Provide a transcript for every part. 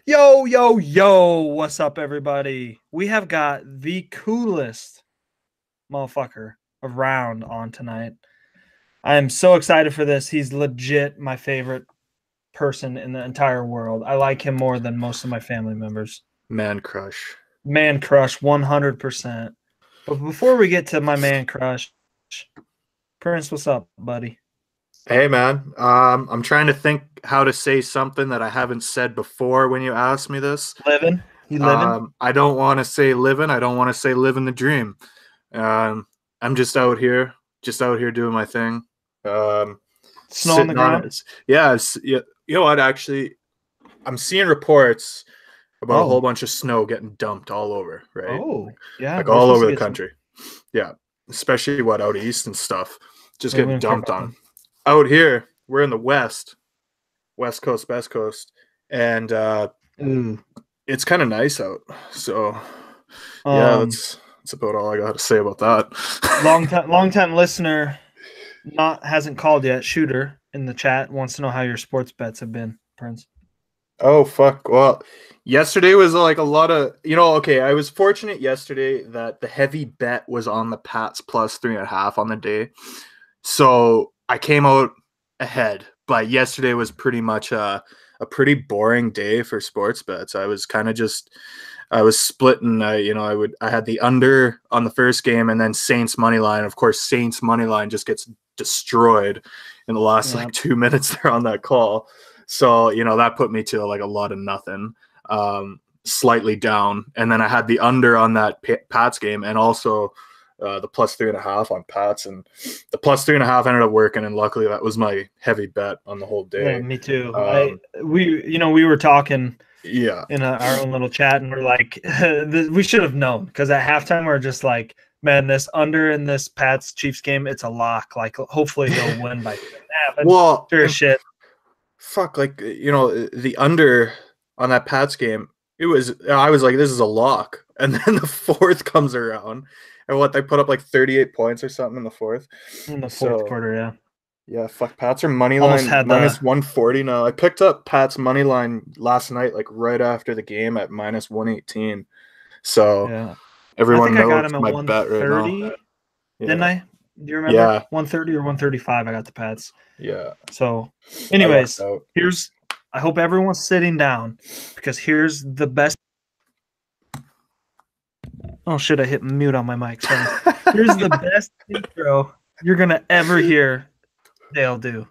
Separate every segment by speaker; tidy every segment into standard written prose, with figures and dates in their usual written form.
Speaker 1: Yo, yo, yo, what's up, everybody? We have got the coolest motherfucker around on tonight. I am so excited for this. He's legit my favorite person in the entire world. I like him more than most of my family members.
Speaker 2: Man crush.
Speaker 1: Man crush, 100%. But before we get to my man crush, Prince, what's up, buddy?
Speaker 2: Hey man, I'm trying to think how to say something that I haven't said before when you asked me this.
Speaker 1: Living? You living?
Speaker 2: I don't want to say living. I don't want to say living the dream. I'm just out here doing my thing.
Speaker 1: Snow on the
Speaker 2: Sitting on
Speaker 1: ground?
Speaker 2: it. Yeah, yeah. You know what? Actually, I'm seeing reports about a whole bunch of snow getting dumped all over, right?
Speaker 1: Oh, yeah.
Speaker 2: Like
Speaker 1: we're
Speaker 2: all
Speaker 1: supposed
Speaker 2: over
Speaker 1: to
Speaker 2: the
Speaker 1: get some-
Speaker 2: country. Yeah, especially out east and stuff. Just
Speaker 1: Yeah, we
Speaker 2: getting
Speaker 1: don't care
Speaker 2: dumped
Speaker 1: about
Speaker 2: on.
Speaker 1: them.
Speaker 2: Out here, we're in the west coast, best coast, and
Speaker 1: Ooh.
Speaker 2: it's kind of nice out. So yeah, that's about all I got to say about that.
Speaker 1: long time listener, hasn't called yet. Shooter in the chat wants to know how your sports bets have been, Prince.
Speaker 2: Oh fuck. Well, yesterday was like a lot of okay, I was fortunate yesterday that the heavy bet was on the Pats plus 3.5 on the day. So I came out ahead. But yesterday was pretty much a pretty boring day for sports bets. I was kind of I was splitting. I had the under on the first game and then Saints money line. Of course, Saints money line just gets destroyed in the last like 2 minutes there on that call. So that put me to like a lot of nothing, slightly down. And then I had the under on that Pats game and also the plus 3.5 on Pats, and the plus 3.5 ended up working, and luckily that was my heavy bet on the whole day.
Speaker 1: Yeah, me too. We were talking in our own little chat, and we're like, we should have known, because at halftime we're just like, man, this under in this Pats Chiefs game, it's a lock. Like, hopefully they'll win by 3.5.
Speaker 2: Well,
Speaker 1: sure shit.
Speaker 2: Fuck, like the under on that Pats game, I was like, this is a lock, and then the fourth comes around. And they put up like 38 points or something in the fourth.
Speaker 1: In the fourth quarter, yeah.
Speaker 2: Yeah, fuck, Pats are money line minus 140 now. I picked up Pats money line last night, like right after the game at minus 118. So
Speaker 1: yeah,
Speaker 2: everyone knows
Speaker 1: I got him at
Speaker 2: my
Speaker 1: 130.
Speaker 2: Bet right now.
Speaker 1: Didn't I? Do you remember?
Speaker 2: Yeah,
Speaker 1: 130 or 135. I got the Pats.
Speaker 2: Yeah.
Speaker 1: So, anyways, I hope everyone's sitting down, because here's the best. Oh shit! I hit mute on my mic. Sorry. Here's the best intro you're gonna ever hear Dale do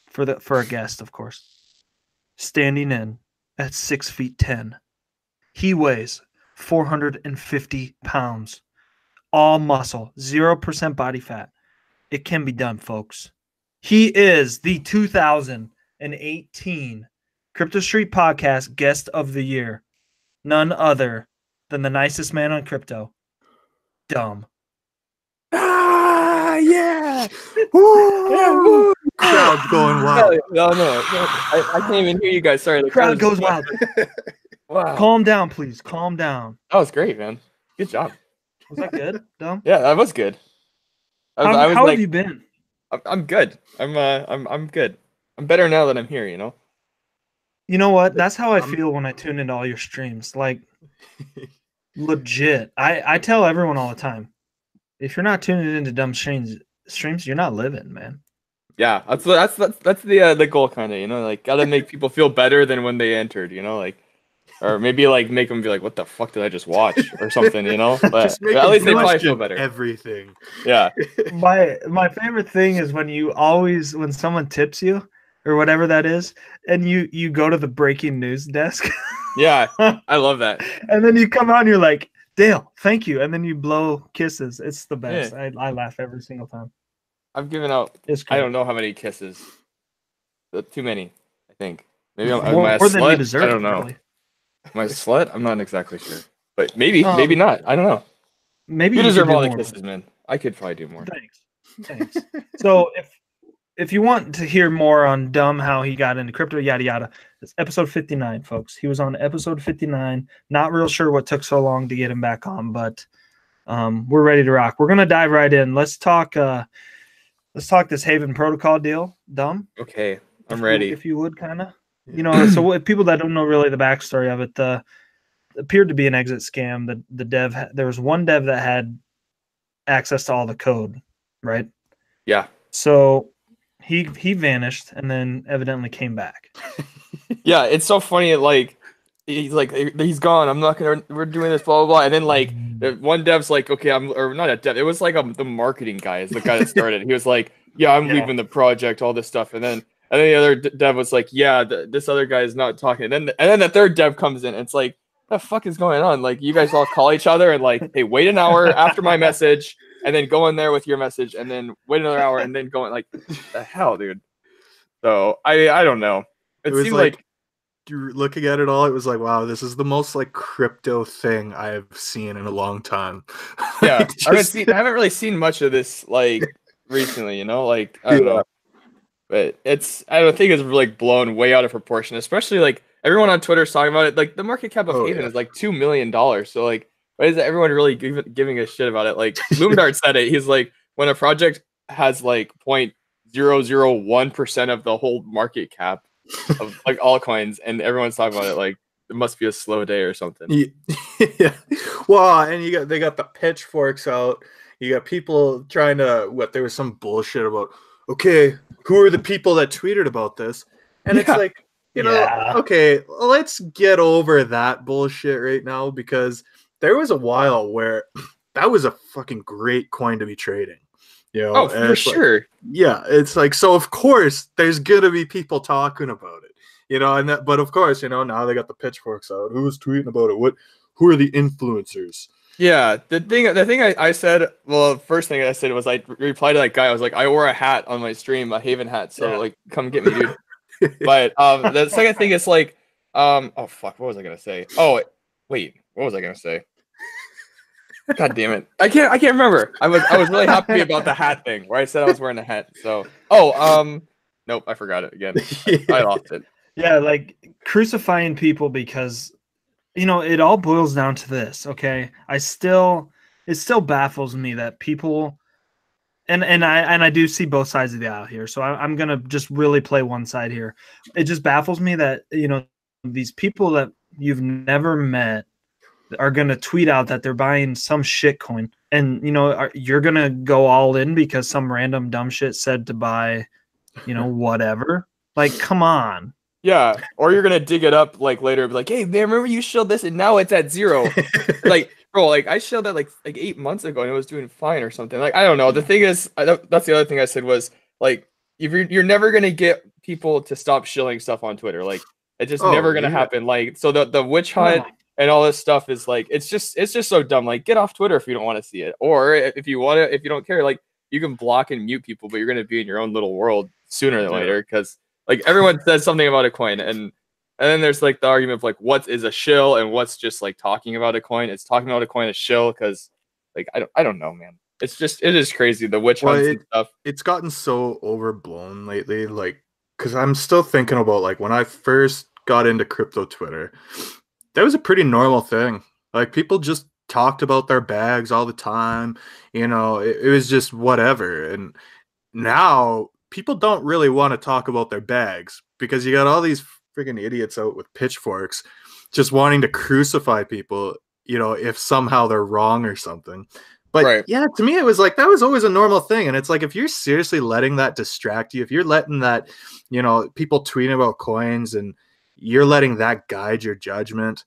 Speaker 1: for a guest, of course. Standing in at 6'10", he weighs 450 pounds, all muscle, 0% body fat. It can be done, folks. He is the 2018 Crypto Street Podcast Guest of the Year. None other than the nicest man on crypto, Dumb.
Speaker 2: Yeah! Woo! Crowd's going wild.
Speaker 3: No. I can't even hear you guys. Sorry.
Speaker 1: The crowd goes wild.
Speaker 3: Wow.
Speaker 1: Calm down, please. Calm down.
Speaker 3: That was great, man. Good job.
Speaker 1: Was that good, Dumb?
Speaker 3: Yeah, that was good.
Speaker 1: How have you been?
Speaker 3: I'm good. I'm good. I'm better now that I'm here,
Speaker 1: You know what? That's how I feel when I tune into all your streams. Like, legit. I tell everyone all the time, if you're not tuning into Dumb streams, you're not living, man.
Speaker 3: Yeah, that's the goal, kind of. Like, gotta make people feel better than when they entered. Or maybe like make them be like, "What the fuck did I just watch?" or something. But at least they probably feel better.
Speaker 2: Everything.
Speaker 3: Yeah.
Speaker 1: My favorite thing is when someone tips you or whatever that is, and you go to the breaking news desk.
Speaker 3: Yeah, I love that.
Speaker 1: And then you come on, you're like, Dale, thank you, and then you blow kisses. It's the best. Yeah. I laugh every single time.
Speaker 3: I've given out. I don't know how many kisses. Too many, I think. Maybe I'm
Speaker 1: more than you deserve.
Speaker 3: I don't know. Probably. Am I a slut? I'm not exactly sure, but maybe not. I don't know.
Speaker 1: Maybe
Speaker 3: you deserve all the kisses, man. I could probably do more.
Speaker 1: Thanks. So if you want to hear more on Dumb, how he got into crypto, yada yada, it's episode 59, folks. He was on episode 59. Not real sure what took so long to get him back on, but we're ready to rock. We're gonna dive right in. Let's talk this Haven Protocol deal, Dumb.
Speaker 3: Okay, I'm ready.
Speaker 1: If you would, kind of. you know, so what people that don't know really the backstory of it, appeared to be an exit scam. The dev, there was one dev that had access to all the code, right?
Speaker 3: Yeah.
Speaker 1: So he vanished and then evidently came back.
Speaker 3: Yeah, it's so funny. Like he's gone. I'm not gonna. We're doing this, blah blah blah. And then like one dev's like, okay, or not a dev. It was like the marketing guy is the guy that started. He was like, yeah, I'm leaving the project, all this stuff. And then the other dev was like, yeah, this other guy is not talking. And then the third dev comes in. And it's like, the fuck is going on? Like, you guys all call each other and like, hey, wait an hour after my message, and then go in there with your message, and then wait another hour, and then go in. Like, the hell, dude. So I don't know. It
Speaker 2: was
Speaker 3: seemed like
Speaker 2: looking at it all, it was like, wow, this is the most like crypto thing I've seen in a long time.
Speaker 3: Yeah, I haven't really seen much of this like recently, you know, like I don't know. But I don't think it's like blown way out of proportion, especially like everyone on Twitter is talking about it. Like the market cap of Haven is like $2 million. So like, why is everyone really giving a shit about it? Like Loomdart said it. He's like, when a project has like 0.001% of the whole market cap of like altcoins, and everyone's talking about it, like it must be a slow day or something.
Speaker 2: Yeah. Well, and they got the pitchforks out. You got people trying to there was some bullshit about, okay, who are the people that tweeted about this? And it's like, you know, okay, let's get over that bullshit right now, because there was a while where that was a fucking great coin to be trading. You know,
Speaker 3: for sure.
Speaker 2: Like, yeah, it's like, so of course there's gonna be people talking about it, you know, but of course, you know, now they got the pitchforks out. Who's tweeting about it? Who are the influencers?
Speaker 3: Yeah, the thing I said, well, the first thing I said was I replied to that guy. I was like, I wore a hat on my stream, a Haven hat, so like, come get me, dude. But the second thing is like, oh fuck, what was I gonna say? Oh wait, what was I gonna say? God damn it, I can't remember. I was really happy about the hat thing where I said I was wearing a hat. So nope, I forgot it again. I lost it.
Speaker 1: Yeah, like crucifying people because, you know, it all boils down to this, okay? It still baffles me that people, and I do see both sides of the aisle here, so I'm gonna just really play one side here. It just baffles me that, you know, these people that you've never met are gonna tweet out that they're buying some shit coin, and you know, you're gonna go all in because some random dumb shit said to buy, you know, whatever. Like, come on.
Speaker 3: Yeah, or you're gonna dig it up like later, and be like, "Hey, man, remember you showed this, and now it's at 0." Like, bro, like I showed that like 8 months ago, and it was doing fine or something. Like, I don't know. The thing is, that's the other thing I said was like, if you're never gonna get people to stop shilling stuff on Twitter. Like, it's just never gonna happen. Like, so the witch hunt and all this stuff is like, it's just so dumb. Like, get off Twitter if you don't want to see it, or if you want to, if you don't care, like you can block and mute people, but you're gonna be in your own little world sooner than later, because like everyone says something about a coin, and then there's like the argument of like what is a shill and what's just like talking about a coin. It's talking about a coin a shill because like I don't know, man. It is crazy, the witch hunts and stuff.
Speaker 2: It's gotten so overblown lately, like, because I'm still thinking about like when I first got into crypto Twitter, that was a pretty normal thing. Like, people just talked about their bags all the time. You know, it was just whatever. And now people don't really want to talk about their bags because you got all these freaking idiots out with pitchforks just wanting to crucify people, you know, if somehow they're wrong or something. But yeah, to me, it was like, that was always a normal thing. And it's like, if you're seriously letting that distract you, if you're letting that, you know, people tweeting about coins and you're letting that guide your judgment,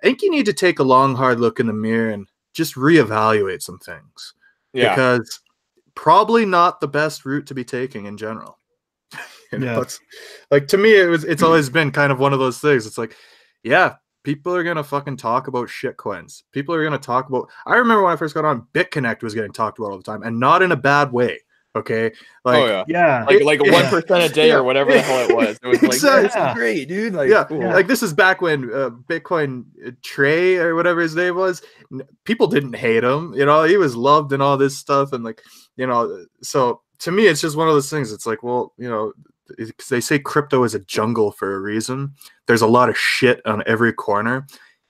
Speaker 2: I think you need to take a long, hard look in the mirror and just reevaluate some things. Yeah. Because probably not the best route to be taking in general. You know, it's like, to me, it's always been kind of one of those things. It's like, yeah, people are gonna fucking talk about shit coins. People are gonna talk about, I remember when I first got on, BitConnect was getting talked about all the time, and not in a bad way. Okay. Like,
Speaker 3: like 1% a day or whatever the hell it was. It was like, this is great, dude. Like, cool.
Speaker 2: Like, this is back when Bitcoin Trey or whatever his name was, people didn't hate him, you know, he was loved and all this stuff. And like, you know, so to me, it's just one of those things. It's like, well, you know, they say crypto is a jungle for a reason. There's a lot of shit on every corner,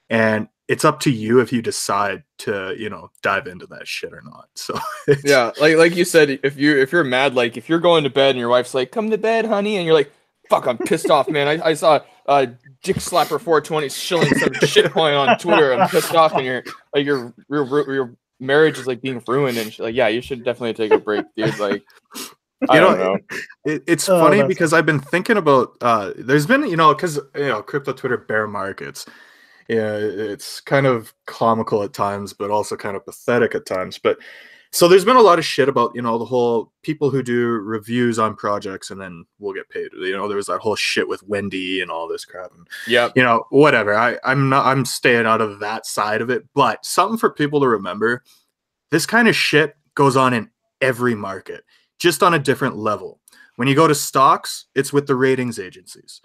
Speaker 2: and it's up to you if you decide to, you know, dive into that shit or not. So
Speaker 3: yeah, like you said, if you're mad, like if you're going to bed and your wife's like, "Come to bed, honey," and you're like, fuck, I'm pissed off, man. I saw Dick Slapper 420 shilling some shit point on Twitter. I'm pissed off, and your marriage is like being ruined, and like, yeah, you should definitely take a break, dude. Like, I don't know.
Speaker 2: It's funny because I've been thinking about there's been, because crypto Twitter bear markets. Yeah, it's kind of comical at times, but also kind of pathetic at times. But so there's been a lot of shit about, the whole people who do reviews on projects and then will get paid. There was that whole shit with Wendy and all this crap. And, whatever. I'm staying out of that side of it. But something for people to remember, this kind of shit goes on in every market, just on a different level. When you go to stocks, it's with the ratings agencies.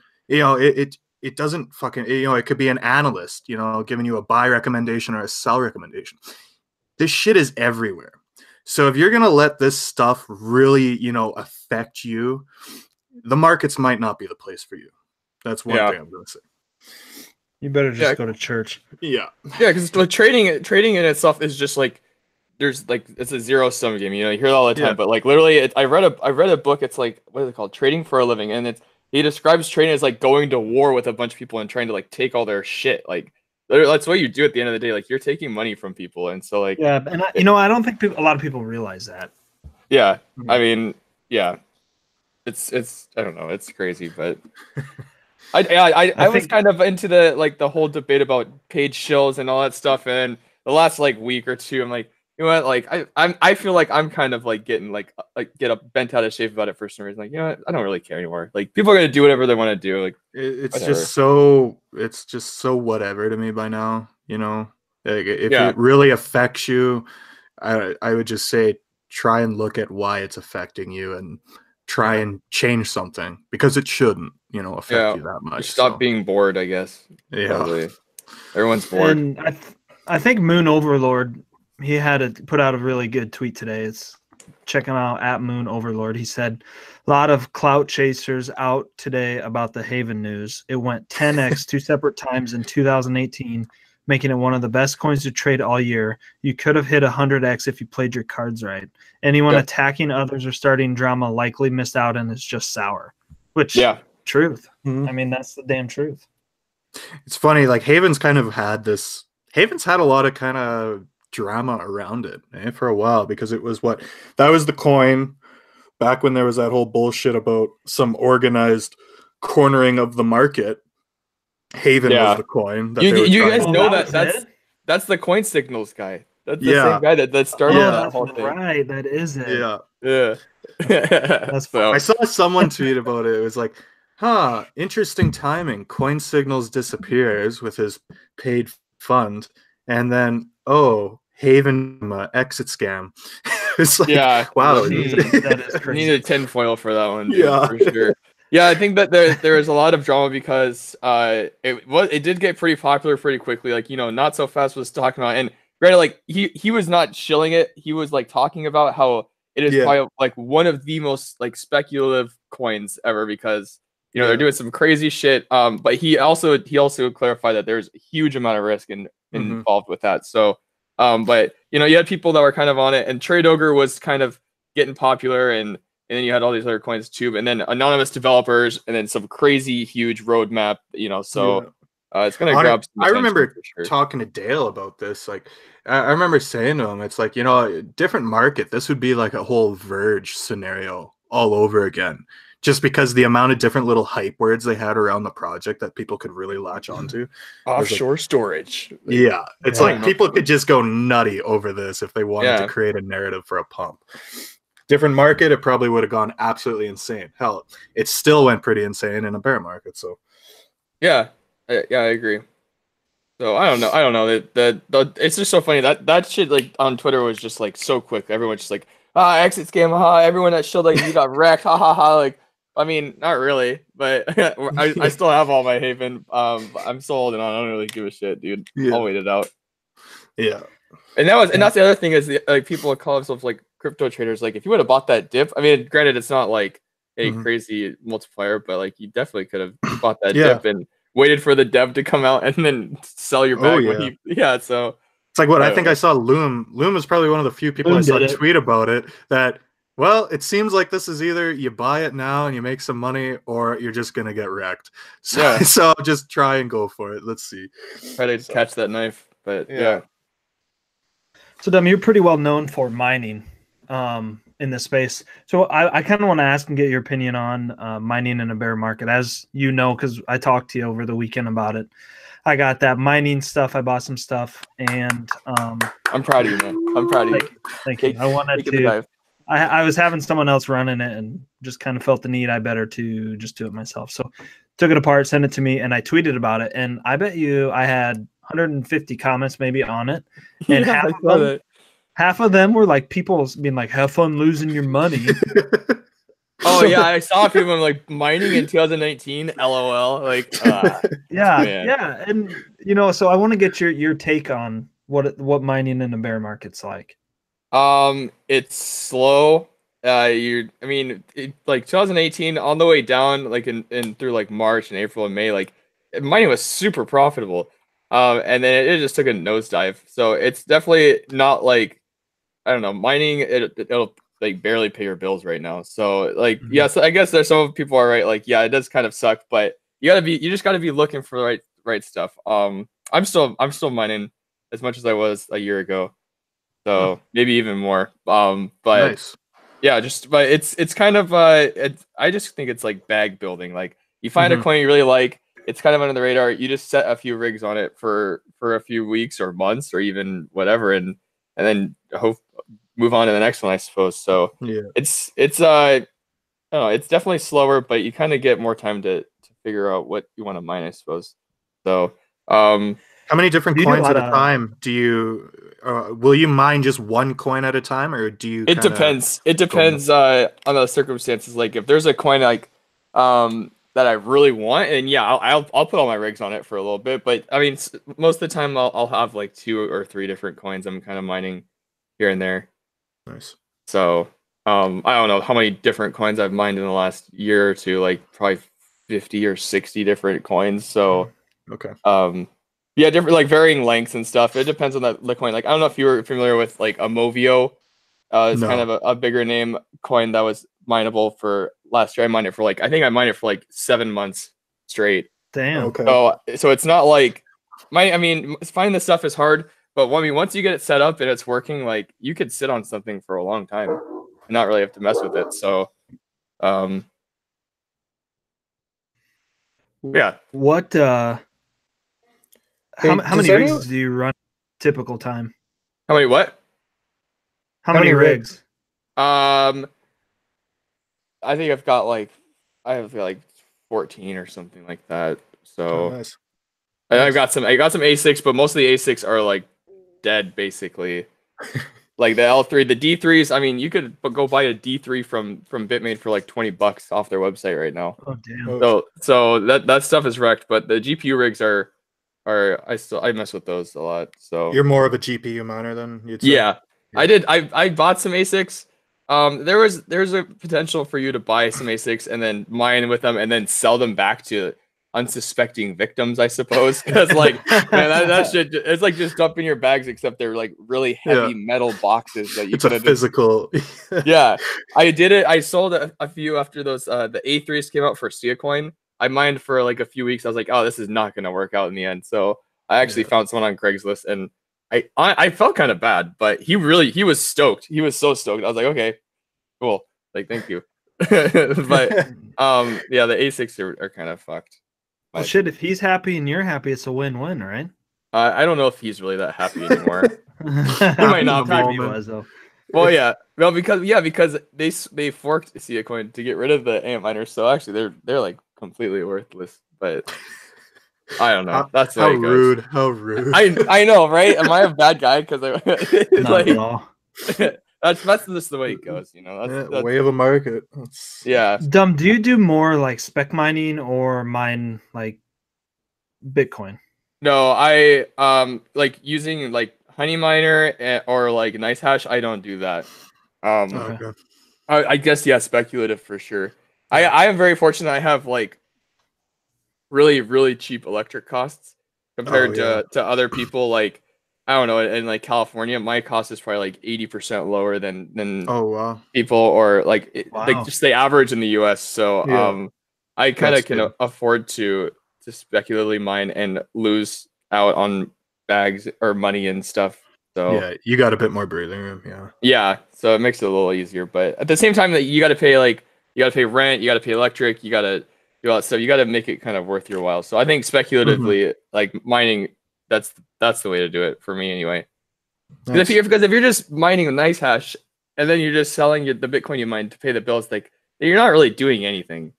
Speaker 2: It doesn't fucking, it could be an analyst, giving you a buy recommendation or a sell recommendation. This shit is everywhere. So if you're going to let this stuff really, affect you, the markets might not be the place for you. That's one thing I'm going to say.
Speaker 1: You better just go to church.
Speaker 2: Yeah.
Speaker 3: Yeah, because trading in itself is just like, there's like, it's a zero sum game. You hear it all the time, but like literally, I read a book. It's like, what is it called? Trading for a Living, and he describes trading as like going to war with a bunch of people and trying to like take all their shit. Like that's what you do at the end of the day. Like you're taking money from people, and so like
Speaker 1: and I don't think a lot of people realize that.
Speaker 3: Yeah, I mean, it's I don't know, it's crazy, but I was kind of into the whole debate about paid shills and all that stuff, and the last like week or two, I'm like, you know what? Like I feel like I'm kind of like getting bent out of shape about it for some reason. Like, you know what? I don't really care anymore. Like people are gonna do whatever they want to do. Like
Speaker 2: it's just so whatever to me by now. Like if it really affects you, I would just say try and look at why it's affecting you and try and change something, because it shouldn't affect you that much.
Speaker 3: Stop being bored, I guess.
Speaker 2: Yeah,
Speaker 3: probably. Everyone's bored.
Speaker 1: And I think Moon Overlord, he had put out a really good tweet today. It's check him out at Moon Overlord. He said, a lot of clout chasers out today about the Haven news. It went 10x 2 separate times in 2018, making it one of the best coins to trade all year. You could have hit 100x if you played your cards right. Anyone attacking others or starting drama likely missed out and is just sour. Which, truth. I mean, that's the damn truth.
Speaker 2: It's funny, like Haven's had a lot of kind of drama around it for a while, because it was that was the coin back when there was that whole bullshit about some organized cornering of the market. Haven was the coin that
Speaker 3: you guys know that's the Coin Signals guy. That's the same guy that started that whole thing.
Speaker 1: Right, that is it.
Speaker 3: Yeah.
Speaker 1: That's
Speaker 2: I saw someone tweet about it. It was like, interesting timing. Coin Signals disappears with his paid fund, and then Haven exit scam. It's like, wow,
Speaker 3: that is crazy. Needed tinfoil for that one, dude, for sure. Yeah, I think that there is a lot of drama because it did get pretty popular pretty quickly. Like, Not So Fast was talking about, and granted, like he was not shilling it. He was like talking about how it is probably like one of the most like speculative coins ever, because they're doing some crazy shit. But he also clarified that there's a huge amount of risk involved with that. So, but you had people that were kind of on it, and Trade Ogre was kind of getting popular, and then you had all these other coins too, and then anonymous developers, and then some crazy huge roadmap. So it's gonna grab some
Speaker 2: I remember talking to Dale about this. Like, I remember saying to him, it's like, different market. This would be like a whole Verge scenario all over again, just because the amount of different little hype words they had around the project that people could really latch onto.
Speaker 3: Offshore storage.
Speaker 2: Yeah, it's like people could just go nutty over this if they wanted to create a narrative for a pump. Different market, it probably would have gone absolutely insane. Hell, it still went pretty insane in a bear market. So,
Speaker 3: I agree. So I don't know. It's just so funny that shit like on Twitter was just like so quick. Everyone's just like, exit scam, everyone that showed like you got wrecked, Like, I mean, not really, but I still have all my Haven. I'm still holding on. I don't really give a shit, dude. I'll wait it out.
Speaker 2: Yeah.
Speaker 3: And that's the other thing is like people call themselves like crypto traders. Like if you would have bought that dip, I mean, granted, it's not like a crazy multiplier, but like you definitely could have bought that dip and waited for the dev to come out and then sell your bag. So
Speaker 2: it's like what I think I saw Loom. Loom was probably one of the few people I saw tweet about it that Well, it seems like this is either you buy it now and you make some money, or you're just gonna get wrecked. So,
Speaker 3: Yeah.
Speaker 2: so just try and go for it. Let's see.
Speaker 3: Try to catch that knife, but yeah.
Speaker 1: So, Dom, you're pretty well known for mining in this space. So I kind of want to ask and get your opinion on mining in a bear market. As you know, because I talked to you over the weekend about it. I got that mining stuff. I bought some stuff, and
Speaker 3: I'm proud of you, man. I'm proud of you.
Speaker 1: Thank you. I wanted to. I was having someone else running it, and just kind of felt the need. I better to just do it myself. So took it apart, sent it to me, and I tweeted about it. And I bet you I had 150 comments maybe on it, and half of them were like people being like, "Have fun losing your money."
Speaker 3: Oh yeah, I saw people like mining in 2019. LOL. Like,
Speaker 1: yeah, and so I want to get your take on what mining in a bear market's like.
Speaker 3: It's slow. Like 2018 on the way down, like in through like March and April and May, like mining was super profitable. And then it just took a nosedive. So it's definitely not like, I don't know, mining. It'll like barely pay your bills right now. So like, yes, I guess there's some people are right. Like, yeah, it does kind of suck, but you just gotta be looking for the right stuff. I'm still mining as much as I was a year ago. So maybe even more. But
Speaker 2: nice.
Speaker 3: Yeah, but it's kind of I just think it's like bag building. Like you find a coin you really like, it's kind of under the radar. You just set a few rigs on it for a few weeks or months or even whatever, and then move on to the next one, I suppose. So
Speaker 2: yeah,
Speaker 3: it's I don't know, it's definitely slower, but you kind of get more time to figure out what you want to mine, I suppose. So
Speaker 2: how many different coins at a time do you will you mine just one coin at a time, or do you
Speaker 3: it depends on the circumstances. Like if there's a coin like that I really want, and yeah, I'll put all my rigs on it for a little bit, but I mean most of the time I'll have like 2 or 3 different coins I'm kind of mining here and there.
Speaker 2: Nice.
Speaker 3: So I don't know how many different coins I've mined in the last year or two, like probably 50 or 60 different coins. So
Speaker 2: okay.
Speaker 3: Yeah, different, like varying lengths and stuff. It depends on the coin. Like I don't know if you were familiar with like a Movio. It's kind of a bigger name coin that was mineable for last year. I mined it for like, I think I mined it for like 7 months straight.
Speaker 1: Damn.
Speaker 2: Okay.
Speaker 3: So it's not like finding this stuff is hard, but I mean once you get it set up and it's working, like you could sit on something for a long time and not really have to mess with it. So yeah.
Speaker 1: What how many rigs do you run typical time?
Speaker 3: How many what?
Speaker 1: How many rigs?
Speaker 3: I think I've got like 14 or something like that. So
Speaker 2: nice.
Speaker 3: I got some A6, but most of the A6 are like dead basically. Like the L3, the D3s, I mean, you could go buy a D3 from Bitmain for like $20 off their website right now.
Speaker 1: Oh damn.
Speaker 3: So that stuff is wrecked, but the GPU rigs are I mess with those a lot. So
Speaker 2: you're more of a GPU miner than you'd say?
Speaker 3: Yeah. I bought some A6. There's a potential for you to buy some A6 and then mine with them and then sell them back to unsuspecting victims, I suppose. Because like man, that shit, it's like just dumping your bags, except they're like really heavy metal boxes that you
Speaker 2: it's a physical.
Speaker 3: Yeah, I did it. I sold a few after those the A3s came out for Coin. I mined for like a few weeks. I was like, oh, this is not gonna work out in the end. So I actually found someone on Craigslist, and I felt kind of bad, but he was stoked. He was so stoked. I was like, okay, cool. Like, thank you. But yeah, the A6 are kind of fucked.
Speaker 1: Well, shit, if he's happy and you're happy, it's a win-win, right?
Speaker 3: I don't know if he's really that happy anymore. He might not be.
Speaker 1: He was, though.
Speaker 3: Well, yeah. Well, because they forked Coin to get rid of the ant miners, so actually they're like completely worthless. But I don't know. That's
Speaker 2: how rude. How rude.
Speaker 3: I know, right? Am I a bad guy? Because
Speaker 1: not like, at all.
Speaker 3: That's just the way it goes, you know. That's
Speaker 2: the way of a market.
Speaker 3: Yeah.
Speaker 1: Dumb. Do you do more like spec mining or mine like Bitcoin?
Speaker 3: No, I like using like Honey Miner or like Nice Hash. I don't do that.
Speaker 2: Okay.
Speaker 3: I guess speculative for sure. I am very fortunate. I have like really cheap electric costs compared to other people. Like I don't know, in like California, my cost is probably like 80% lower than
Speaker 2: Oh wow.
Speaker 3: people, or like like
Speaker 1: Wow.
Speaker 3: just the average in the US. So
Speaker 2: Yeah,
Speaker 3: I kind
Speaker 2: that's
Speaker 3: of can
Speaker 2: good.
Speaker 3: afford to speculatively mine and lose out on bags or money and stuff. So
Speaker 2: Yeah, you got a bit more breathing room. Yeah.
Speaker 3: yeah, so it makes it a little easier. But at the same time, that you got to pay like you got to pay rent, you got to pay electric, you got to do all that stuff. You got to make it kind of worth your while. So I think
Speaker 2: Mhm.
Speaker 3: speculatively, like mining, that's the way to do it for me anyway.
Speaker 2: Nice.
Speaker 3: Because if you're just mining a nice hash and then you're just selling the Bitcoin you mine to pay the bills, like you're not really doing anything. Like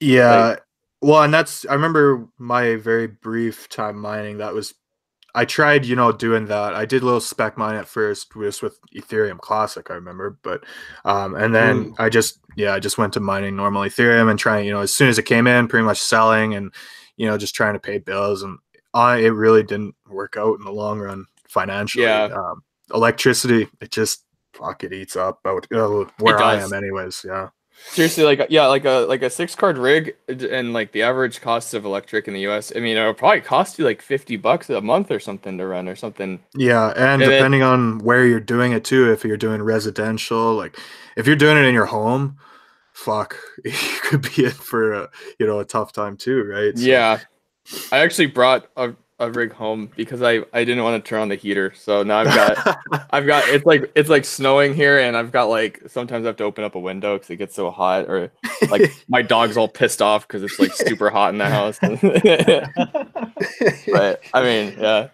Speaker 2: Yeah. Well, and that's I remember my very brief time mining. That was I tried, doing that. I did a little spec mine at first, just with Ethereum Classic, I remember, but and then
Speaker 3: ooh,
Speaker 2: I just went to mining normal Ethereum and trying, as soon as it came in, pretty much selling and just trying to pay bills, and it really didn't work out in the long run financially.
Speaker 3: yeah,
Speaker 2: Electricity, it just fuck it eats up out
Speaker 3: it
Speaker 2: where I am,
Speaker 3: does.
Speaker 2: anyways. Yeah.
Speaker 3: Seriously, like yeah, like a 6 card rig and like the average cost of electric in the US. I mean, it'll probably cost you like $50 a month or something to run or something.
Speaker 2: Yeah, and
Speaker 3: And then
Speaker 2: depending on where you're doing it too, if you're doing residential, like if you're doing it in your home, fuck, you could be in for a tough time too, right? So
Speaker 3: yeah, I actually brought a rig home because I didn't want to turn on the heater. So now I've got it's like snowing here, and I've got like sometimes I have to open up a window because it gets so hot, or like my dog's all pissed off because it's like super hot in the house. But I mean, yeah.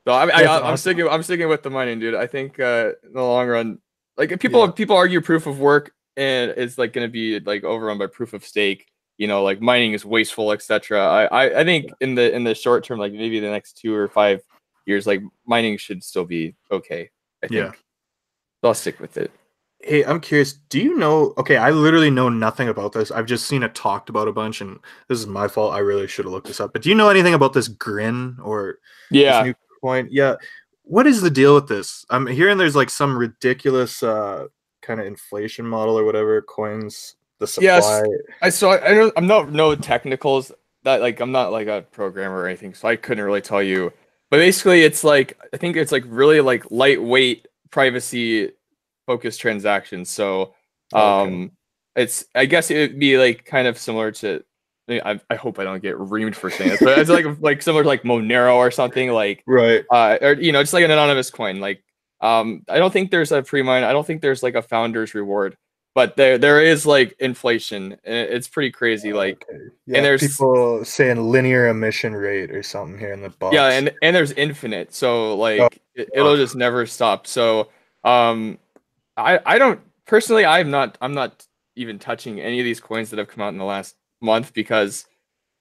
Speaker 3: So
Speaker 1: That's awesome.
Speaker 3: I'm sticking with the mining, dude. I think in the long run, like if
Speaker 2: yeah,
Speaker 3: people argue proof of work and it's like going to be like overrun by proof of stake. You know, like mining is wasteful, etc. I think in the short term, like maybe the next 2 or 5 years, like mining should still be okay. I
Speaker 2: yeah.
Speaker 3: think so I'll stick with it.
Speaker 2: Hey, I'm curious. Do you know? Okay, I literally know nothing about this. I've just seen it talked about a bunch, and this is my fault. I really should have looked this up. But do you know anything about this Grin or this
Speaker 3: Yeah.
Speaker 2: new coin? Yeah. What is the deal with this? I'm hearing there's like some ridiculous kind of inflation model or whatever coins the supply.
Speaker 3: Yes. I know I'm not no technicals that like I'm not like a programmer or anything, so I couldn't really tell you. But basically it's like I think it's like really like lightweight privacy focused transactions. So
Speaker 2: Okay.
Speaker 3: um it's I guess it would be like kind of similar to I hope I don't get reamed for saying this, but it's like similar to like Monero or something like
Speaker 2: Right.
Speaker 3: or you know, just like an anonymous coin. Like I don't think there's a pre-mine, I don't think there's like a founder's reward, but there is like inflation and it's pretty crazy. Like
Speaker 2: Okay.
Speaker 3: and
Speaker 2: Yeah,
Speaker 3: there's
Speaker 2: people saying linear emission rate or something here in the
Speaker 3: yeah,
Speaker 2: box.
Speaker 3: and there's infinite, so
Speaker 2: Oh,
Speaker 3: like it'll
Speaker 2: fuck.
Speaker 3: just never stop. So um I don't personally I'm not even touching any of these coins that have come out in the last month because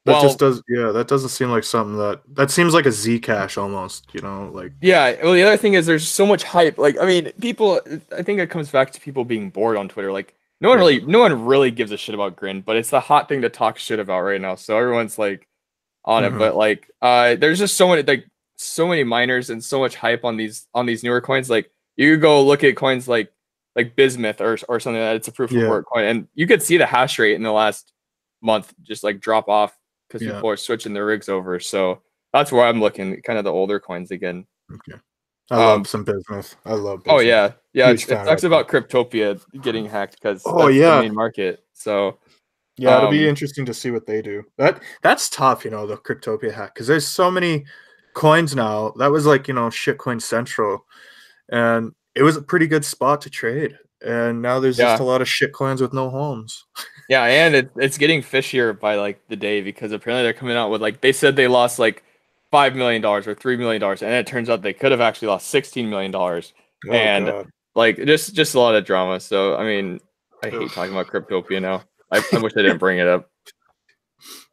Speaker 2: That just
Speaker 3: well
Speaker 2: does, yeah, that doesn't seem like something that seems like a Zcash almost, like,
Speaker 3: yeah, well the other thing is there's so much hype. Like I mean people, I think it comes back to people being bored on Twitter. Like
Speaker 2: yeah.
Speaker 3: no one really gives a shit about Grin, but it's the hot thing to talk shit about right now. So everyone's like on it,
Speaker 2: Hmm.
Speaker 3: but like there's just so many miners and so much hype on these newer coins. Like you go look at coins like Bismuth or something like that it's a proof of
Speaker 2: Yeah,
Speaker 3: work coin, and you could see the hash rate in the last month just like drop off because
Speaker 2: yeah.
Speaker 3: people are switching their rigs over. So that's where I'm looking, kind of the older coins again.
Speaker 2: Okay. I love
Speaker 3: Um,
Speaker 2: some bismuth. I love
Speaker 3: oh
Speaker 2: bismuth.
Speaker 3: yeah, yeah.
Speaker 2: Huge
Speaker 3: It
Speaker 2: fan of
Speaker 3: sucks
Speaker 2: that coin.
Speaker 3: about Cryptopia getting hacked because
Speaker 2: Oh
Speaker 3: that's the
Speaker 2: yeah.
Speaker 3: main market. So
Speaker 2: Yeah, it'll be
Speaker 3: um,
Speaker 2: interesting to see what they do. That's tough, the Cryptopia hack, because there's so many coins now. That was like, shitcoin central, and it was a pretty good spot to trade. And now there's just a
Speaker 3: yeah.
Speaker 2: lot of shitcoins with no homes.
Speaker 3: Yeah, and it's getting fishier by like the day because apparently they're coming out with like they said they lost like $5 million or $3 million, and it turns out they could have actually lost $16 million,
Speaker 2: Oh
Speaker 3: and
Speaker 2: god.
Speaker 3: like just a lot of drama. So I mean, I hate
Speaker 2: Ugh.
Speaker 3: talking about Cryptopia now. I wish I didn't bring it up,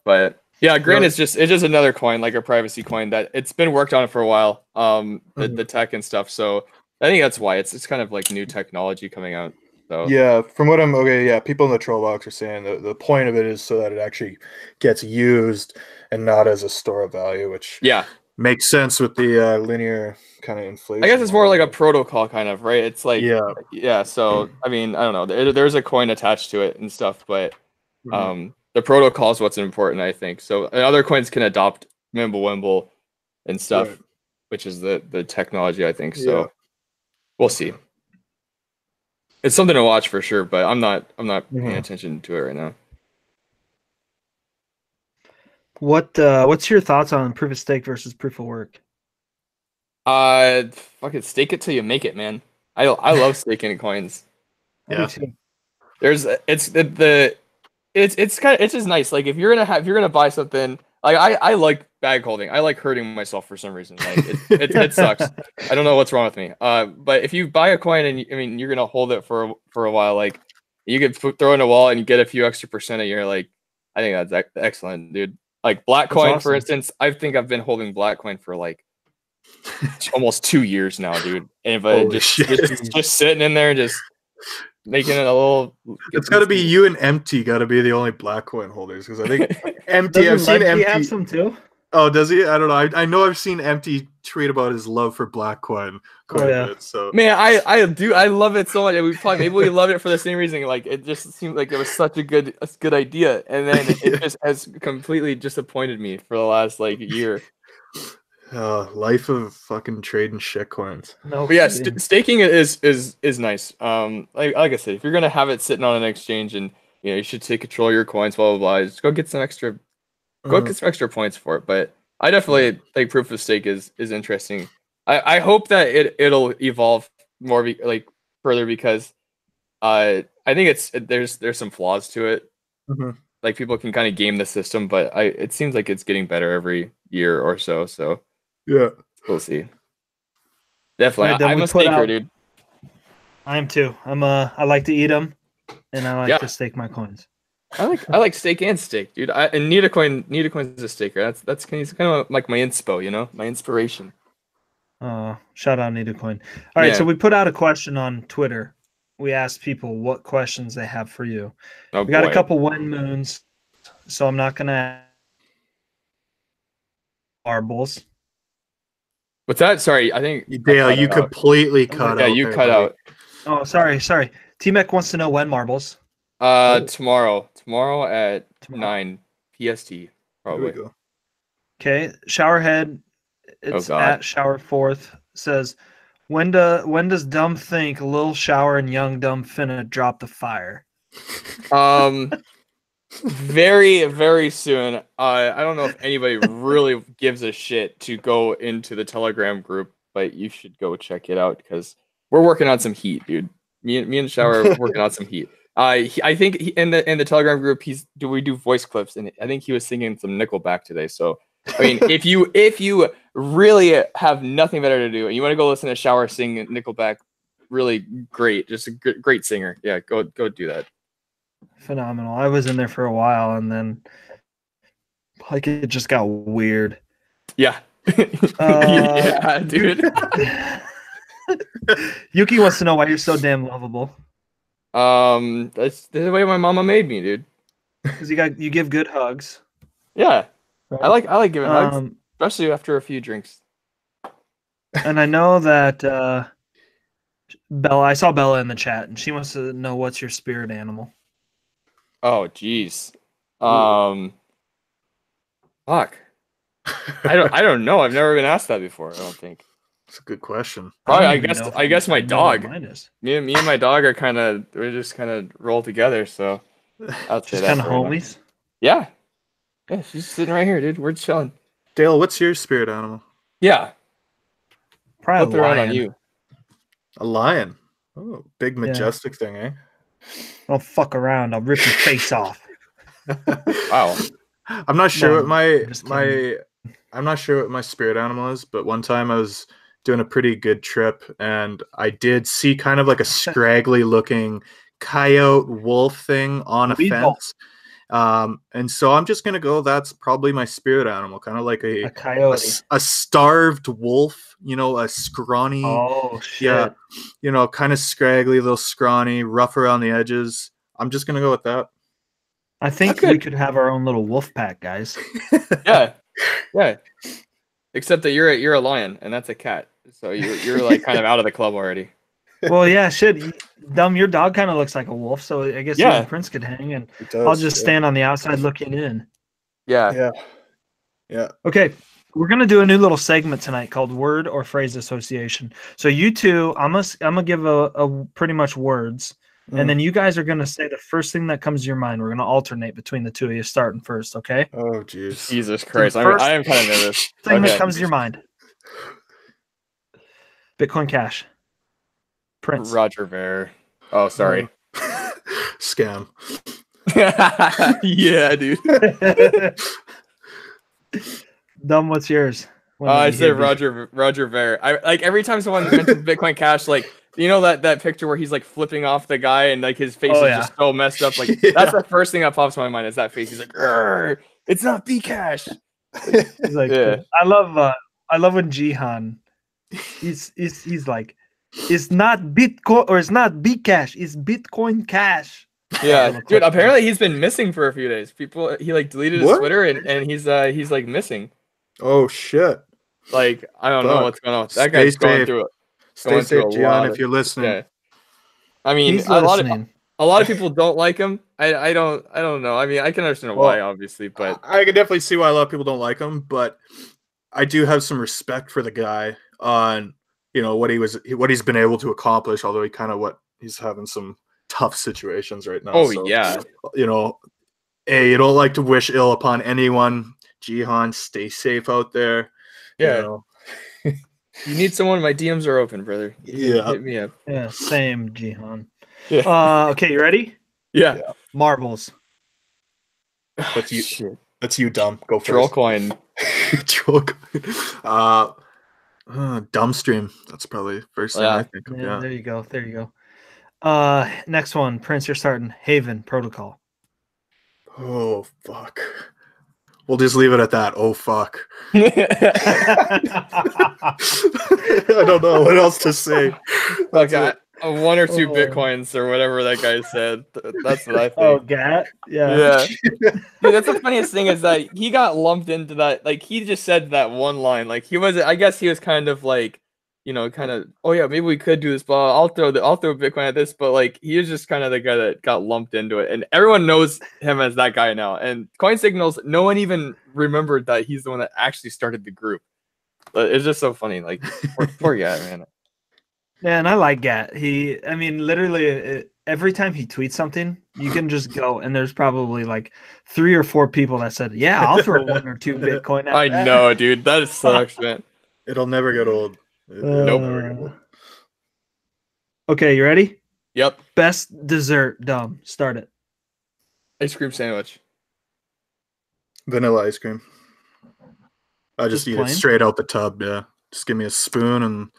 Speaker 3: but yeah, Grin
Speaker 2: No,
Speaker 3: is just it's just another coin, like a privacy coin that it's been worked on for a while. The
Speaker 2: mhm.
Speaker 3: tech and stuff. So I think that's why it's kind of like new technology coming out. So
Speaker 2: Yeah, from what I'm okay, yeah, people in the troll box are saying the point of it is so that it actually gets used and not as a store of value, which
Speaker 3: yeah.
Speaker 2: makes sense with the linear kind of
Speaker 3: I guess
Speaker 2: inflation
Speaker 3: it's more
Speaker 2: model.
Speaker 3: like a protocol kind of, right? It's like,
Speaker 2: Yeah.
Speaker 3: yeah, so I mean, I don't know. There's a coin attached to it and stuff, but
Speaker 2: Mhm.
Speaker 3: the protocol is what's important, I think. So and other coins can adopt Mimblewimble and
Speaker 2: Right.
Speaker 3: stuff. which is the technology, I think. So we'll see. It's something to watch for sure, but I'm not paying attention to it right now.
Speaker 1: What's your thoughts on proof of stake versus proof of work?
Speaker 3: Fucking stake it till you make it, man. I love staking coins.
Speaker 1: Yeah.
Speaker 3: It's just nice. Like if you're gonna buy something, like I like bag holding. I like hurting myself for some reason. Like it sucks. I don't know what's wrong with me. But if you buy a coin and you're gonna hold it for a while, like you could throw it in a wallet and you get a few extra percent a year. Like I think that's excellent, dude. Like black coin, for instance, I think I've been holding black coin for like almost 2 years now, dude. And but just sitting in there, just making it a little.
Speaker 2: It's got to be you and Empty. Got to be the only black coin holders because I think Empty. I've seen Empty
Speaker 1: have some too.
Speaker 2: Oh, does he? I don't know. I know I've seen Empty tweet about his love for black coin quite a bit. So
Speaker 3: man, I love it so much. Maybe we loved it for the same reason. Like it just seemed like it was such a good idea, and then it just has completely disappointed me for the last like year.
Speaker 2: Life of fucking trading shit coins.
Speaker 3: No, but yeah, staking is nice. Like I said, if you're gonna have it sitting on an exchange and you should take control of your coins, blah blah blah. Just go get some extra. Get some extra points for it, but I definitely think proof of stake is interesting. I hope that it'll evolve more further because I think there's some flaws to it. Like people can kind of game the system, but it seems like it's getting better every year or so. So
Speaker 2: yeah,
Speaker 3: we'll see. Definitely, I'm a staker, dude. I
Speaker 1: am too. I like to eat them, and I like to stake my coins.
Speaker 3: I like stake and stake, dude. And Nitacoin is a staker. That's kind of like my inspo, my inspiration.
Speaker 1: Shout out Nitacoin. All right, so we put out a question on Twitter. We asked people what questions they have for you. We got a couple wind moons, so I'm not gonna marbles.
Speaker 3: What's that? Sorry, I think
Speaker 2: Dale, you completely cut out.
Speaker 3: Yeah, you cut out.
Speaker 1: Oh, sorry. T-Mec wants to know when marbles.
Speaker 3: Tomorrow at 9 PST, probably.
Speaker 1: Okay, Showerhead, it's at Shower Fourth says, when does Dumb think Lil Shower and Young Dumb finna drop the fire?
Speaker 3: Very, very soon. I don't know if anybody really gives a shit to go into the Telegram group, but you should go check it out because we're working on some heat, dude. Me and Shower are working on some heat. I think in the Telegram group we do voice clips, and I think he was singing some Nickelback today. So I mean, if you really have nothing better to do and you want to go listen to Shower sing Nickelback, really great, just a great singer. Yeah, go do that.
Speaker 1: Phenomenal. I was in there for a while, and then like it just got weird.
Speaker 3: Yeah, yeah, dude.
Speaker 1: Yuki wants to know why you're so damn lovable.
Speaker 3: That's the way my mama made me, dude.
Speaker 1: Because you give good hugs.
Speaker 3: Yeah, right. I like giving hugs, especially after a few drinks.
Speaker 1: And I know that Bella. I saw Bella in the chat, and she wants to know what's your spirit animal.
Speaker 3: Oh, jeez. Fuck. I don't know. I've never been asked that before. I don't think.
Speaker 2: That's a good question.
Speaker 3: Probably, I guess my dog. Me and my dog are we just kind of roll together. So I'll say
Speaker 1: just kind of homies.
Speaker 3: Yeah, she's sitting right here, dude. We're chilling.
Speaker 2: Dale, what's your spirit animal?
Speaker 3: Yeah,
Speaker 1: probably a lion.
Speaker 3: On you.
Speaker 2: A lion. Oh, big majestic thing, eh?
Speaker 1: Don't fuck around. I'll rip your face off.
Speaker 3: Wow.
Speaker 2: I'm not sure what I'm not sure what my spirit animal is, but one time I was doing a pretty good trip and I did see kind of like a scraggly looking coyote wolf thing on a fence. And so I'm just gonna go, that's probably my spirit animal, kind of like a coyote, a starved wolf, a scrawny, kind of scraggly, little scrawny, rough around the edges. I'm just gonna go with that.
Speaker 1: I think we could have our own little wolf pack, guys.
Speaker 3: Yeah. Except that you're a lion and that's a cat, so you're like kind of out of the club already.
Speaker 1: Well, yeah, shit. Dumb, your dog kind of looks like a wolf, so I guess you and Prince could hang, and I'll just stand on the outside looking in.
Speaker 3: Yeah.
Speaker 2: Yeah.
Speaker 1: Okay, we're gonna do a new little segment tonight called word or phrase association. So you two, I'm gonna give a pretty much words, and then you guys are gonna say the first thing that comes to your mind. We're gonna alternate between the two of you, starting first. Okay?
Speaker 2: Oh, jeez.
Speaker 3: Jesus
Speaker 1: So the
Speaker 3: Christ,
Speaker 1: first
Speaker 3: I am kind of nervous.
Speaker 1: thing that
Speaker 3: Okay.
Speaker 1: comes to your mind. Bitcoin Cash. Prince.
Speaker 3: Roger Ver. Oh, sorry.
Speaker 2: Scam.
Speaker 3: Yeah, dude.
Speaker 1: Dumb, what's yours?
Speaker 3: I said Roger Ver. I like every time someone mentions Bitcoin Cash, like you know that picture where he's like flipping off the guy and like his face is just so messed up. Like that's the first thing that pops in my mind is that face. He's like, it's not Bcash.
Speaker 1: He's like, I love when Jihan, he's like, it's not Bitcoin or it's not Bcash, it's Bitcoin Cash.
Speaker 3: Yeah, dude. Apparently he's been missing for a few days. He like deleted his Twitter and he's like missing.
Speaker 2: Oh shit.
Speaker 3: Like I don't know what's going on. That
Speaker 2: Stay
Speaker 3: guy's going
Speaker 2: safe.
Speaker 3: through it.
Speaker 2: Stay safe, Gian, if you're listening.
Speaker 3: Yeah. I mean,
Speaker 1: He's
Speaker 3: a
Speaker 1: listening.
Speaker 3: lot of people don't like him. I don't know. I mean, I can understand why, obviously, but
Speaker 2: I can definitely see why a lot of people don't like him. But I do have some respect for the guy on what he's been able to accomplish. Although he's having some tough situations right now.
Speaker 3: Oh
Speaker 2: so,
Speaker 3: yeah.
Speaker 2: You don't like to wish ill upon anyone. Jihan, stay safe out there.
Speaker 3: Yeah. You need someone. My DMs are open, brother. Hit me up.
Speaker 1: Yeah, same, Jihan.
Speaker 3: Yeah.
Speaker 1: Okay, you ready?
Speaker 3: Yeah.
Speaker 1: Marbles.
Speaker 2: That's you. Shit. That's you, dumb. Go first.
Speaker 3: Troll coin.
Speaker 2: Troll coin. Dumbstream. That's probably first thing I think of.
Speaker 1: Yeah, there you go. Next one, Prince, you're starting. Haven Protocol.
Speaker 2: Oh fuck. We'll just leave it at that. Oh fuck. I don't know what else to say.
Speaker 3: Okay, 1 or 2 Bitcoins or whatever that guy said. That's what I think.
Speaker 1: Oh, Gat?
Speaker 3: Yeah. Dude, that's the funniest thing is that he got lumped into that. Like, he just said that one line. Like, I guess he was kind of like, oh yeah, maybe we could do this, but I'll throw Bitcoin at this. But like, he was just kind of the guy that got lumped into it. And everyone knows him as that guy now. And Coin Signals, no one even remembered that he's the one that actually started the group. But it's just so funny. Like, poor guy, man.
Speaker 1: Yeah, and I like Gat. Literally every time he tweets something, you can just go and there's probably like 3 or 4 people that said, "Yeah, I'll throw 1 or 2 Bitcoin at that."
Speaker 3: I know, dude. That sucks, man.
Speaker 2: It'll never get old.
Speaker 3: Nope.
Speaker 1: Okay, you ready?
Speaker 3: Yep.
Speaker 1: Best dessert, dumb. Start it.
Speaker 3: Ice cream sandwich.
Speaker 2: Vanilla ice cream. I just eat it straight out the tub. Yeah, just give me a spoon and.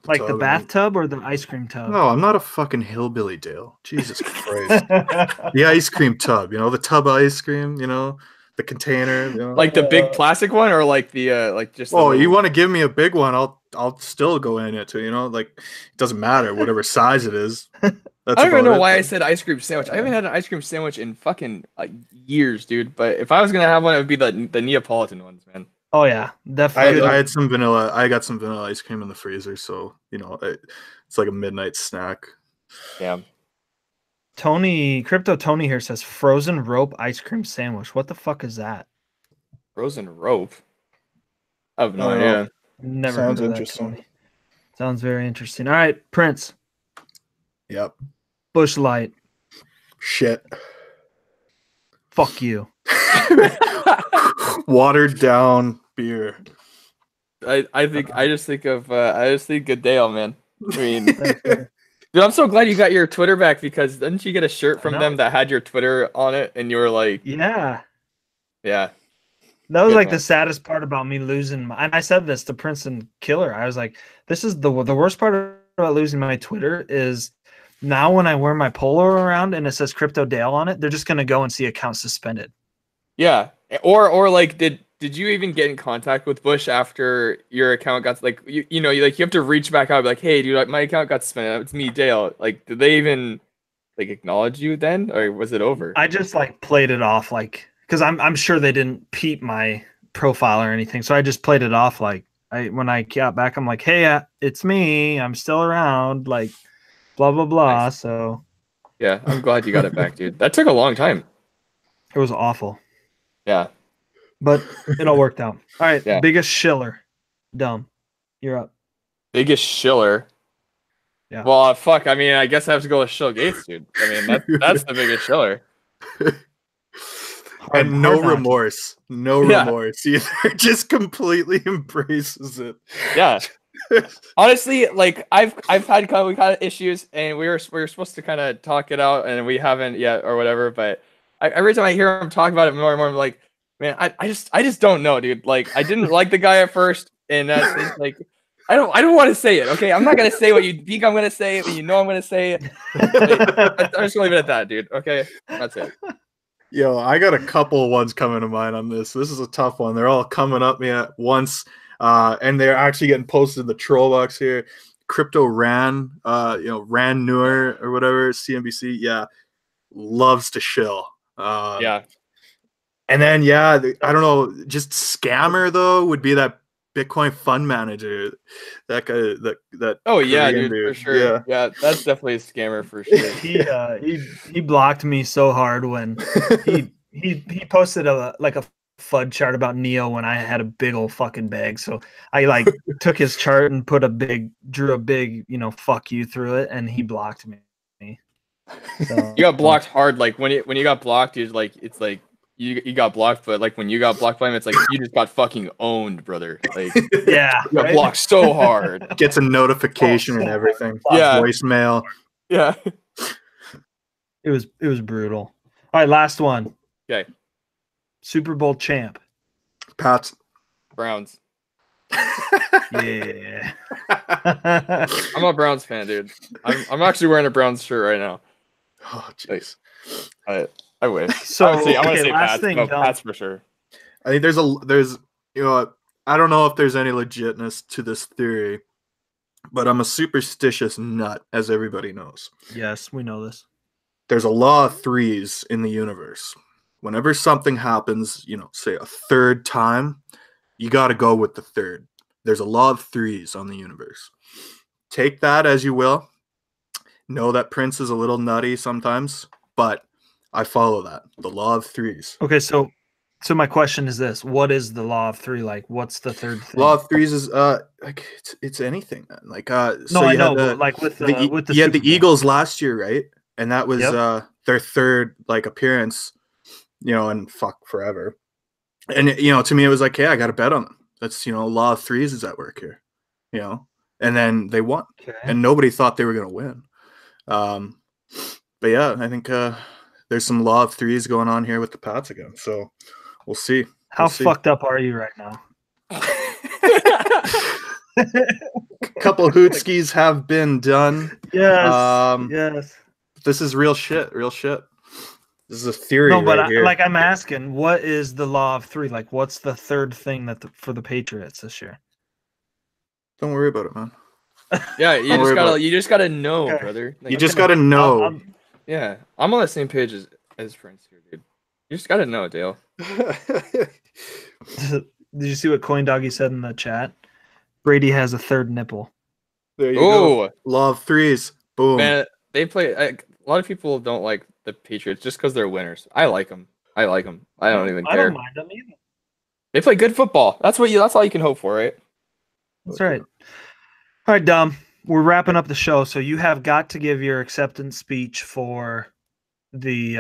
Speaker 1: Like the bathtub or the ice cream tub?
Speaker 2: No, I'm not a fucking hillbilly, Dale. Jesus Christ. The ice cream tub, the tub of ice cream, the container.
Speaker 3: Like the big plastic one or like the like just
Speaker 2: you want to give me a big one, I'll still go in it too, like it doesn't matter, whatever size it is.
Speaker 3: I don't even know why I said ice cream sandwich. I haven't had an ice cream sandwich in fucking years, dude. But if I was gonna have one, it would be the Neapolitan ones, man.
Speaker 1: Oh yeah, definitely.
Speaker 2: I had some vanilla. I got some vanilla ice cream in the freezer, so it's like a midnight snack.
Speaker 3: Yeah.
Speaker 1: Crypto Tony here says frozen rope ice cream sandwich. What the fuck is that?
Speaker 3: Frozen rope. I have no idea.
Speaker 1: Never heard of that, Tony. Sounds very interesting. All right, Prince.
Speaker 2: Yep. Busch
Speaker 1: Light.
Speaker 2: Shit.
Speaker 1: Fuck you.
Speaker 2: Watered down beer.
Speaker 3: I just think Good Dale, man. I mean, dude, I'm so glad you got your Twitter back because didn't you get a shirt from them that had your Twitter on it and you were like,
Speaker 1: yeah.
Speaker 3: That
Speaker 1: was like the saddest part about me losing and I said this to Prince and Killer. I was like, this is the worst part about losing my Twitter is now when I wear my polo around and it says Crypto Dale on it, they're just gonna go and see account suspended.
Speaker 3: Yeah. Or like did you even get in contact with Busch after your account got you have to reach back out and be like, hey dude, like, my account got suspended. It's me, Dale. Like, did they even like acknowledge you then, or was it over?
Speaker 1: I just like played it off because I'm sure they didn't peep my profile or anything, so I just played it off when I got back, I'm like, hey, it's me. I'm still around. Like, blah blah blah. Nice. So
Speaker 3: yeah, I'm glad you got it back, dude. That took a long time.
Speaker 1: It was awful.
Speaker 3: Yeah.
Speaker 1: but it all worked out. All right,
Speaker 3: Yeah.
Speaker 1: biggest shiller. Dumb. You're up.
Speaker 3: Biggest shiller.
Speaker 1: Yeah.
Speaker 3: Well, fuck. I mean, I guess I have to go with Shill Gates, dude. I mean, that's the biggest shiller.
Speaker 2: And no
Speaker 1: hard not to.
Speaker 2: remorse. No
Speaker 3: Yeah.
Speaker 2: remorse either. Just completely embraces it.
Speaker 3: Yeah. Honestly, like we've had kind of issues, and we were supposed to kind of talk it out, and we haven't yet or whatever. But every time I hear him talk about it more and more, I'm like, man, I just don't know, dude. Like, I didn't like the guy at first, and that's like, I don't want to say it. Okay, I'm not gonna say what you think I'm gonna say, but you know I'm gonna say it. Like, I'm just gonna leave it at that, dude. Okay, that's it.
Speaker 2: Yo, I got a couple ones coming to mind on this. This is a tough one. They're all coming up me at once. And they're actually getting posted in the troll box here. Crypto Ran, Ran Newer or whatever, CNBC, yeah, loves to shill.
Speaker 3: Yeah.
Speaker 2: And then, yeah, I don't know, just scammer though would be that Bitcoin fund manager. That guy, that.
Speaker 3: Oh yeah,
Speaker 2: Korean
Speaker 3: dude, for sure. Yeah, that's definitely a scammer for sure.
Speaker 1: He blocked me so hard when he posted a FUD chart about Neo when I had a big old fucking bag. So I like took his chart and drew a big, fuck you through it, and he blocked me. So,
Speaker 3: you got blocked hard. Like when you got blocked, it's like you got blocked, but like when you got blocked by him, it's like you just got fucking owned, brother. Like
Speaker 1: yeah,
Speaker 3: you got blocked so hard.
Speaker 2: Gets a notification and everything.
Speaker 3: Yeah.
Speaker 2: Voicemail.
Speaker 3: Yeah.
Speaker 1: It was brutal. All right, last one.
Speaker 3: Okay.
Speaker 1: Super Bowl champ.
Speaker 2: Pats.
Speaker 3: Browns.
Speaker 1: Yeah.
Speaker 3: I'm a Browns fan, dude. I'm actually wearing a Browns shirt right now.
Speaker 2: Oh jeez.
Speaker 3: I wish.
Speaker 1: So
Speaker 3: I'm gonna say
Speaker 1: last
Speaker 3: Pats.
Speaker 1: thing,
Speaker 3: No, Pats for sure.
Speaker 2: I think there's I don't know if there's any legitness to this theory, but I'm a superstitious nut, as everybody knows.
Speaker 1: Yes, we know this.
Speaker 2: There's a law of threes in the universe. Whenever something happens, say a third time, you got to go with the third. There's a law of threes on the universe. Take that as you will. Know that Prince is a little nutty sometimes, but I follow that. The law of threes.
Speaker 1: Okay, so my question is this: what is the law of three? Like, what's the third thing?
Speaker 2: Law of threes is like it's anything, man. Like
Speaker 1: no, I know, but like with the
Speaker 2: you had the
Speaker 1: Super Bowl.
Speaker 2: Eagles last year, right? And that was their third appearance, and fuck forever. And to me it was like, hey, I got to bet on them. That's law of threes is at work here, and then they won, and nobody thought they were gonna win. But yeah, I think there's some law of threes going on here with the Pats again. So we'll see.
Speaker 1: How fucked up are you right now?
Speaker 2: A couple hootskis have been done.
Speaker 1: Yes. Yes.
Speaker 2: This is real shit. Real shit. This is a theory.
Speaker 1: No, but
Speaker 2: here.
Speaker 1: I'm asking, what is the law of three? Like, what's the third thing for the Patriots this year?
Speaker 2: Don't worry about it, man.
Speaker 3: Yeah, you just gotta know, brother. Like,
Speaker 2: you just gotta know.
Speaker 3: Yeah, I'm on the same page as Prince here, dude. You just gotta know, Dale.
Speaker 1: Did you see what Coin Doggy said in the chat? Brady has a third nipple.
Speaker 2: There you go. Law of threes. Boom.
Speaker 3: Man, they play. A lot of people don't like the Patriots just because they're winners. I like them. I don't even care.
Speaker 1: I don't mind them either.
Speaker 3: They play good football. That's all you can hope for, right?
Speaker 1: That's right. All right, Dom. We're wrapping up the show, so you have got to give your acceptance speech for the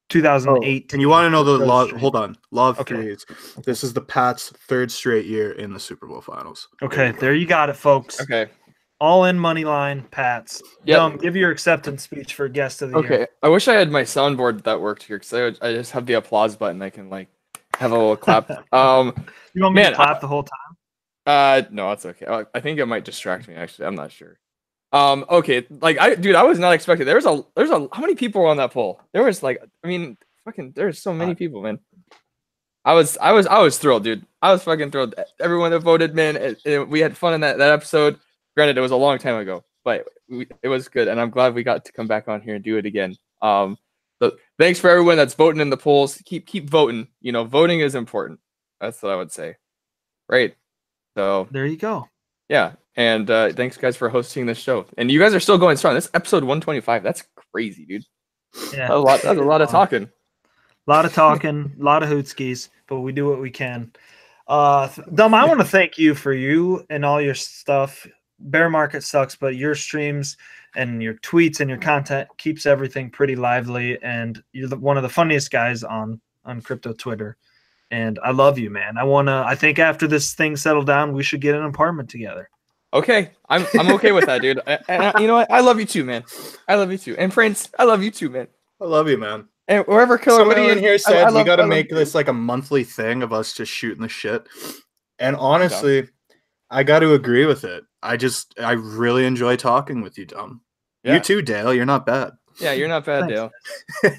Speaker 1: 2008.
Speaker 2: And you want to know the law? Hold on. Law of threes. This is the Pats' third straight year in the Super Bowl finals.
Speaker 1: Okay, there you got it, folks.
Speaker 3: Okay.
Speaker 1: All in money line, Pats. Dom, give your acceptance speech for guest of the year.
Speaker 3: Okay. I wish I had my soundboard that worked here because I just have the applause button. I can have a little clap.
Speaker 1: You want me to clap the whole time?
Speaker 3: No, that's okay. I think it might distract me. Actually, I'm not sure. Okay. I was not expecting. There's a. How many people were on that poll? There was there's so many people, man. I was thrilled, dude. I was fucking thrilled. Everyone that voted, man. We had fun in that episode. Granted, it was a long time ago, but it was good, and I'm glad we got to come back on here and do it again. So thanks for everyone that's voting in the polls. Keep voting. Voting is important. That's what I would say. Right. So
Speaker 1: there you go.
Speaker 3: Yeah, and thanks guys for hosting this show. And you guys are still going strong. This episode 125. That's crazy, dude.
Speaker 1: Yeah,
Speaker 3: that's a lot of talking.
Speaker 1: A lot of talking, a lot of hootskis, but we do what we can. Dom, I want to thank you for you and all your stuff. Bear market sucks, but your streams and your tweets and your content keeps everything pretty lively, and you're one of the funniest guys on crypto Twitter. And I love you, man. I think after this thing settled down, we should get an apartment together.
Speaker 3: Okay, I'm okay with that, dude. And you know what? I love you too, man. I love you too. And Prince, I love you too, man.
Speaker 2: I love you, man.
Speaker 3: And wherever Killer
Speaker 2: Somebody
Speaker 3: Whale
Speaker 2: in
Speaker 3: is,
Speaker 2: here said we got to
Speaker 3: I
Speaker 2: make
Speaker 3: love
Speaker 2: this like a monthly thing of us just shooting the shit. And honestly, I got to agree with it. I really enjoy talking with you, Dom.
Speaker 3: Yeah.
Speaker 2: You too, Dale. You're not bad.
Speaker 3: Yeah, you're not bad, Dale.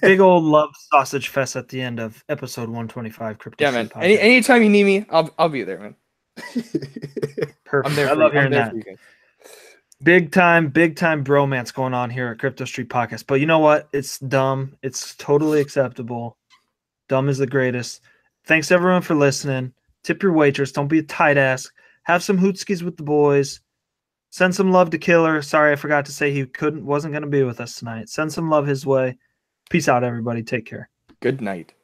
Speaker 1: Big old love sausage fest at the end of episode 125. Crypto.
Speaker 3: Yeah, man. Anytime you need me, I'll be there, man.
Speaker 1: Perfect.
Speaker 3: I'm there.
Speaker 1: I love hearing that.
Speaker 3: You
Speaker 1: Big time bromance going on here at Crypto Street Podcast. But you know what? It's dumb. It's totally acceptable. Dumb is the greatest. Thanks everyone for listening. Tip your waitress. Don't be a tight ass. Have some hootskis with the boys. Send some love to Killer. Sorry, I forgot to say he wasn't going to be with us tonight. Send some love his way. Peace out, everybody. Take care.
Speaker 3: Good night.